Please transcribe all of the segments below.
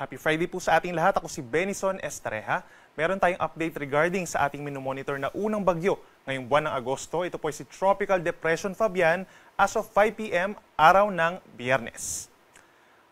Happy Friday po sa ating lahat. Ako si Benison Estareja. Meron tayong update regarding sa ating minomonitor na unang bagyo ngayong buwan ng Agosto. Ito po ay si Tropical Depression Fabian as of 5 p.m. araw ng Biyernes.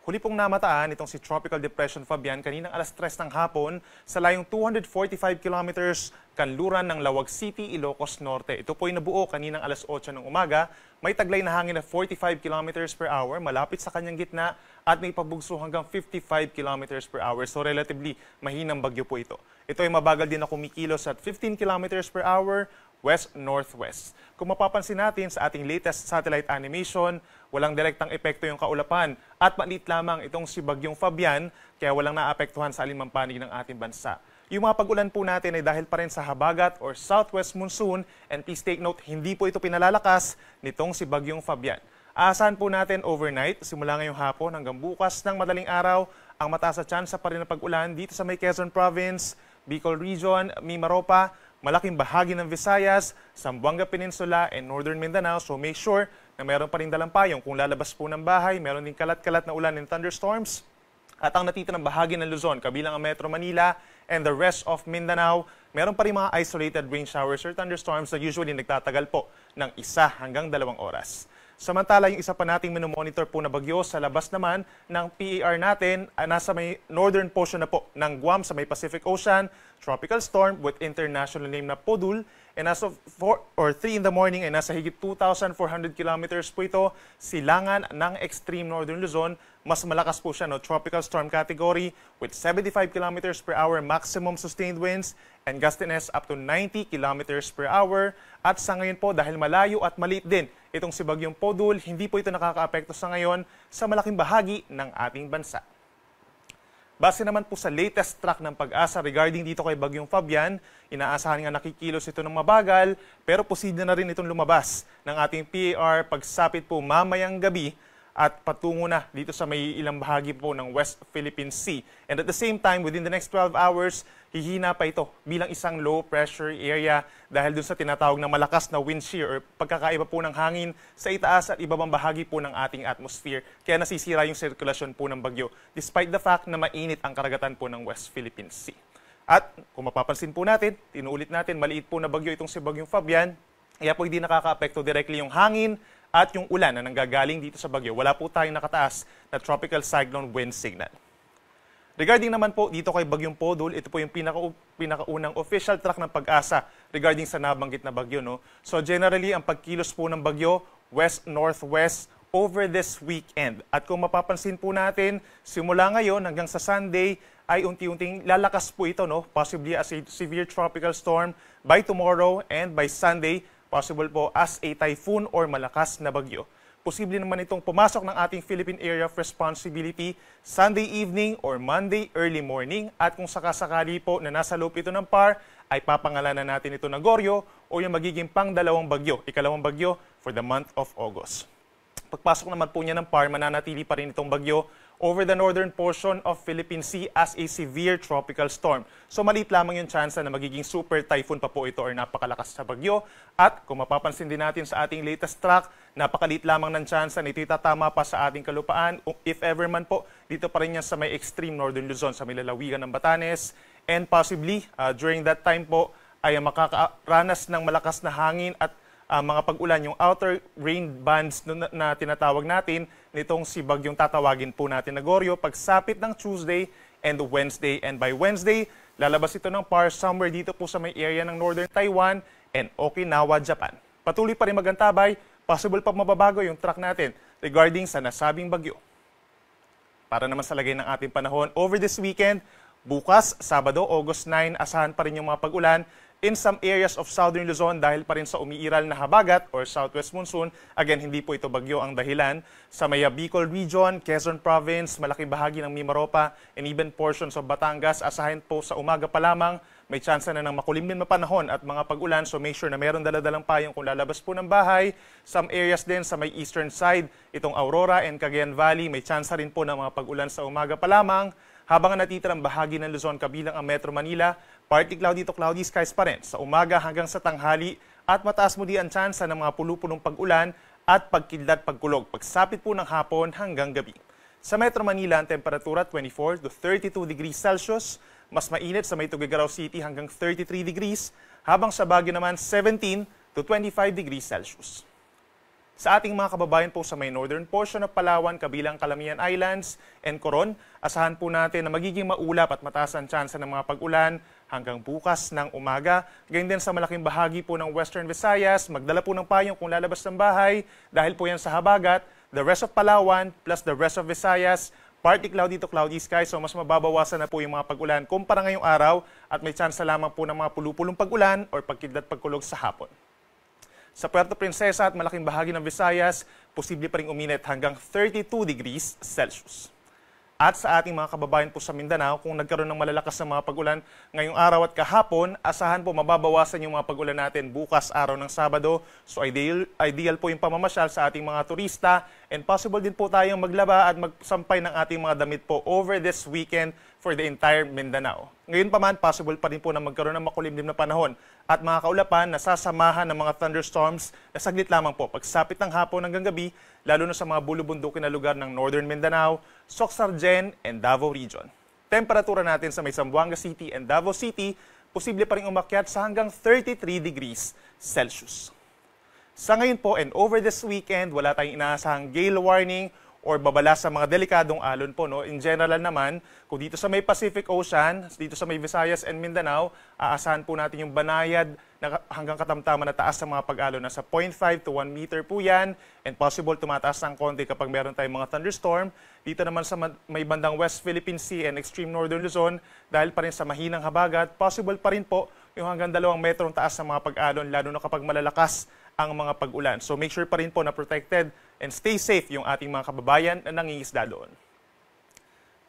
Huli pong namataan itong si Tropical Depression Fabian kaninang alas 3 ng hapon sa layong 245 kilometers kanluran ng Lawag City, Ilocos Norte. Ito po ay nabuo kaninang alas 8 ng umaga. May taglay na hangin na 45 kilometers per hour malapit sa kanyang gitna at may pagbugso hanggang 55 kilometers per hour. So relatively mahinang bagyo po ito. Ito ay mabagal din na kumikilos at 15 kilometers per hour west-northwest. Kung mapapansin natin sa ating latest satellite animation, walang direktang epekto yung kaulapan at maliit lamang itong si Bagyong Fabian kaya walang naapektuhan sa alinmang panig ng ating bansa. Yung mga pag-ulan po natin ay dahil pa rin sa habagat or southwest monsoon and please take note, hindi po ito pinalalakas nitong si Bagyong Fabian. Aasahan po natin overnight, simula ngayong hapon hanggang bukas ng madaling araw, ang mataas na tsansa pa rin ng pag-ulan dito sa may Quezon Province, Bicol Region, Mimaropa, malaking bahagi ng Visayas, Zamboanga Peninsula, and Northern Mindanao. So make sure na mayroon pa rin dalang payong kung lalabas po ng bahay, mayroon din kalat-kalat na ulan and thunderstorms. At ang natitirang bahagi ng Luzon, kabilang ang Metro Manila and the rest of Mindanao, meron pa rin mga isolated rain showers or thunderstorms na usually nagtatagal po ng 1 hanggang 2 oras. Samantala, yung isa pa nating minomonitor po na bagyo sa labas naman ng PAR natin, nasa may northern portion na po ng Guam sa may Pacific Ocean, tropical storm with international name na Podul. And as of 4 or 3 in the morning ay nasa higit 2,400 kilometers po ito, silangan ng extreme northern Luzon. Mas malakas po siya, tropical storm category with 75 kilometers per hour maximum sustained winds and gustiness up to 90 kilometers per hour. At sa ngayon po, dahil malayo at maliit din itong si Bagyong Podul, hindi po ito nakakaapekto sa ngayon sa malaking bahagi ng ating bansa. Base naman po sa latest track ng Pag-asa regarding dito kay Bagyong Fabian, inaasahan nga nakikilos ito ng mabagal pero posible na rin itong lumabas ng ating PAR pagsapit po mamayang gabi at patungo na dito sa may ilang bahagi po ng West Philippine Sea. And at the same time, within the next 12 hours, hihina pa ito bilang isang low pressure area dahil dun sa tinatawag na malakas na wind shear or pagkakaiba po ng hangin sa itaas at ibabang bahagi po ng ating atmosphere. Kaya nasisira yung sirkulasyon po ng bagyo despite the fact na mainit ang karagatan po ng West Philippine Sea. At kung mapapansin po natin, tinuulit natin, maliit po na bagyo itong si Bagyong Fabian, kaya po hindi nakakaapekto directly yung hangin at yung ulan na nanggagaling dito sa bagyo. Wala po tayong nakataas na tropical cyclone wind signal. Regarding naman po dito kay Bagyong Podul, ito po yung pinakaunang official track ng Pag-asa regarding sa nabanggit na bagyo. So generally, ang pagkilos po ng bagyo, west-northwest over this weekend. At kung mapapansin po natin, simula ngayon hanggang sa Sunday, ay unti-unting lalakas po ito, possibly as a severe tropical storm by tomorrow and by Sunday, possible po as a typhoon or malakas na bagyo. Posible naman itong pumasok ng ating Philippine Area of Responsibility Sunday evening or Monday early morning. At kung sakasakali po na nasa loob ito ng PAR, ay papangalanan natin ito na Goryo o yung magiging pang-dalawang bagyo, ikalawang bagyo for the month of August. Pagpasok naman po niya ng PAR, mananatili pa rin itong bagyo over the northern portion of Philippine Sea as a severe tropical storm. So maliit lamang yung tsansa na magiging super typhoon pa po ito or napakalakas na bagyo. At kung mapapansin din natin sa ating latest track, napakaliit lamang ng tsansa na ito tatama pa sa ating kalupaan. If ever man po, dito pa rin yan sa may extreme northern Luzon, sa may lalawigan ng Batanes. And possibly, during that time po, ay makakaranas ng malakas na hangin at mga pag-ulan, yung outer rain bands na tinatawag natin, nitong si Bagyong tatawagin po natin na Goryo, pagsapit ng Tuesday and Wednesday. And by Wednesday, lalabas ito ng PAR somewhere dito po sa may area ng Northern Taiwan and Okinawa, Japan. Patuloy pa rin magantabay, possible pa mababago yung track natin regarding sa nasabing bagyo. Para naman sa lagay ng ating panahon, over this weekend, bukas, Sabado, August 9, asahan pa rin yung mga pag-ulan in some areas of southern Luzon dahil pa rin sa umiiral na habagat or southwest monsoon. Again, hindi po ito bagyo ang dahilan. Sa may Bicol Region, Quezon Province, malaking bahagi ng Mimaropa, and even portions of Batangas, asahin po sa umaga pa lamang, may tsansa na ng makulimlim na panahon at mga pag-ulan. So make sure na meron daladalang payong kung lalabas po ng bahay. Some areas din sa may eastern side, itong Aurora and Cagayan Valley, may tsansa rin po ng mga pag-ulan sa umaga pa lamang. Habang ang natitirang bahagi ng Luzon kabilang ang Metro Manila, partly cloudy to cloudy skies pa rin sa umaga hanggang sa tanghali at mataas muli ang tsansa ng mga pulu-punong pag-ulan at pagkidlat pagkulog pagsapit po ng hapon hanggang gabi. Sa Metro Manila, ang temperatura 24 to 32 degrees Celsius. Mas mainit sa may Tuguegarao City hanggang 33 degrees, habang sa Baguio naman 17 to 25 degrees Celsius. Sa ating mga kababayan po sa may northern portion of Palawan, kabilang Calamian Islands and Coron, asahan po natin na magiging maulap at mataas ang tsansa ng mga pag-ulan hanggang bukas ng umaga. Ganyan din sa malaking bahagi po ng Western Visayas, magdala po ng payong kung lalabas ng bahay dahil po yan sa habagat. The rest of Palawan plus the rest of Visayas, partly cloudy to cloudy sky, so mas mababawasan na po yung mga pag-ulan kumpara ngayong araw at may tsansa lamang po ng mga pulupulong pag-ulan or pagkidlat pagkulog sa hapon. Sa Puerto Princesa at malaking bahagi ng Visayas, posible pa rin uminit hanggang 32 degrees Celsius. At sa ating mga kababayan po sa Mindanao, kung nagkaroon ng malalakas na mga pag-ulan ngayong araw at kahapon, asahan po mababawasan yung mga pag-ulan natin bukas araw ng Sabado. So ideal po yung pamamasyal sa ating mga turista and possible din po tayong maglaba at magsampay ng ating mga damit po over this weekend for the entire Mindanao. Ngayon pa man, possible pa rin po na magkaroon ng makulimlim na panahon at mga kaulapan na sasamahan ng mga thunderstorms na saglit lamang po pagsapit ng hapon hanggang gabi, lalo na sa mga bulubundukin na lugar ng Northern Mindanao, Soc-Sargen, and Davao Region. Temperatura natin sa may Zamboanga City and Davao City, posible pa rin umakyat sa hanggang 33 degrees Celsius. Sa ngayon po and over this weekend, wala tayong inaasahang gale warning or babala sa mga delikadong alon po. No? In general naman, kung dito sa may Pacific Ocean, dito sa may Visayas and Mindanao, aasahan po natin yung banayad na hanggang katamtaman na taas sa mga pag-alon. Nasa 0.5 to 1 meter po yan and possible tumataas ng konti kapag meron tayong mga thunderstorm. Dito naman sa may bandang West Philippine Sea and extreme northern Luzon, dahil pa rin sa mahinang habagat, possible pa rin po yung hanggang 2 metrong taas sa mga pag-alon, lalo na kapag malalakas ang mga pag-ulan. So make sure pa rin po na protected and stay safe yung ating mga kababayan na nangingisda doon.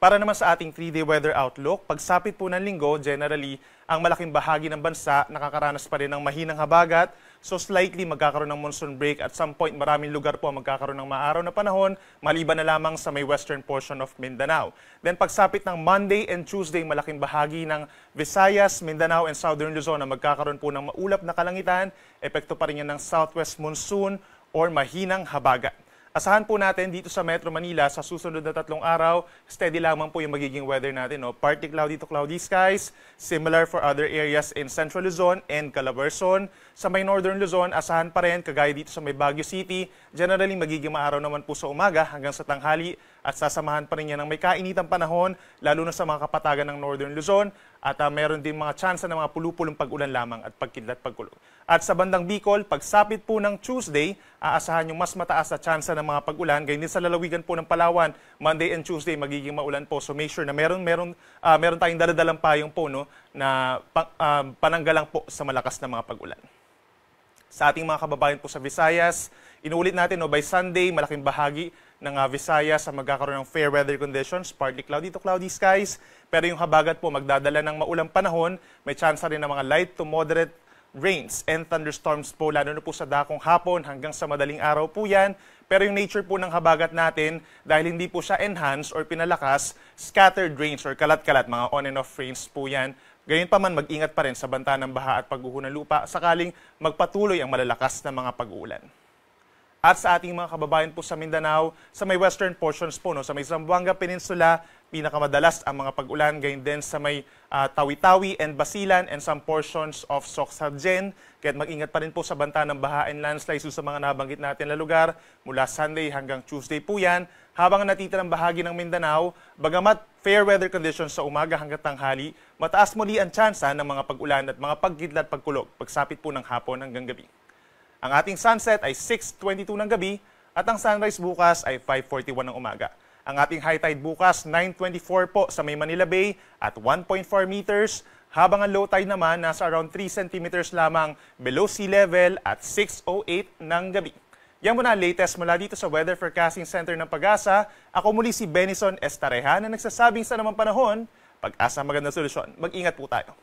Para naman sa ating 3-day weather outlook, pagsapit po ng linggo, generally, ang malaking bahagi ng bansa nakakaranas pa rin ng mahinang habagat. So slightly magkakaroon ng monsoon break at some point maraming lugar po magkakaroon ng maaraw na panahon, maliban na lamang sa may western portion of Mindanao. Then pagsapit ng Monday and Tuesday, malaking bahagi ng Visayas, Mindanao and Southern Luzon na magkakaroon po ng maulap na kalangitan, epekto pa rin yan ng southwest monsoon or mahinang habagat. Asahan po natin dito sa Metro Manila sa susunod na 3 araw, steady lamang po yung magiging weather natin. No? Partly cloudy to cloudy skies, similar for other areas in Central Luzon and Calabarzon. Sa may Northern Luzon, asahan pa rin, kagaya dito sa may Baguio City, generally magiging maaraw naman po sa umaga hanggang sa tanghali at sasamahan pa rin yan ng may kainitang panahon, lalo na sa mga kapatagan ng Northern Luzon at meron din mga tsansa ng mga pulupulong pag-ulan lamang at pagkidlat pagkulog. At sa bandang Bicol, pagsapit po ng Tuesday, aasahan yung mas mataas na tsansa ng mga pag-ulan. Ganyan din sa lalawigan po ng Palawan, Monday and Tuesday magiging maulan po. So make sure na meron tayong daladalang payong po no, na pananggalang po sa malakas na mga pag-ulan. Sa ating mga kababayan po sa Visayas, inuulit natin no, by Sunday, malaking bahagi ng Visayas sa magkakaroon ng fair weather conditions, partly cloudy to cloudy skies. Pero yung habagat po magdadala ng maulang panahon, may chance rin ng mga light to moderate rains and thunderstorms po, lalo na po sa dakong hapon hanggang sa madaling araw po yan. Pero yung nature po ng habagat natin, dahil hindi po siya enhanced or pinalakas, scattered rains or kalat-kalat, mga on and off rains po yan. Gayon pa man, mag-ingat pa rin sa banta ng baha at pagguho ng lupa sakaling magpatuloy ang malalakas na mga pag-uulan. At sa ating mga kababayan po sa Mindanao, sa may western portions po, no, sa may Zamboanga Peninsula, pinakamadalas ang mga pag-ulan, gayon din sa may Tawi-Tawi and Basilan and some portions of Soc-Sargen. Kaya mag-ingat pa rin po sa banta ng baha and landslides sa mga nabanggit natin na lugar mula Sunday hanggang Tuesday po yan. Habang natitirang bahagi ng Mindanao, bagamat fair weather conditions sa umaga hanggang tanghali, mataas muli ang tsansa ng mga pag-ulan at mga pagkidlat pagkulog pagsapit po ng hapon hanggang gabi. Ang ating sunset ay 6:22 ng gabi at ang sunrise bukas ay 5:41 ng umaga. Ang ating high tide bukas 9:24 po sa may Manila Bay at 1.4 meters, habang ang low tide naman nasa around 3 centimeters lamang below sea level at 6:08 ng gabi. Yan muna ang latest mula dito sa Weather Forecasting Center ng Pag-asa. Ako muli si Benison Estareha na nagsasabing sa namang panahon, Pag-asa magandang solusyon. Mag-ingat po tayo.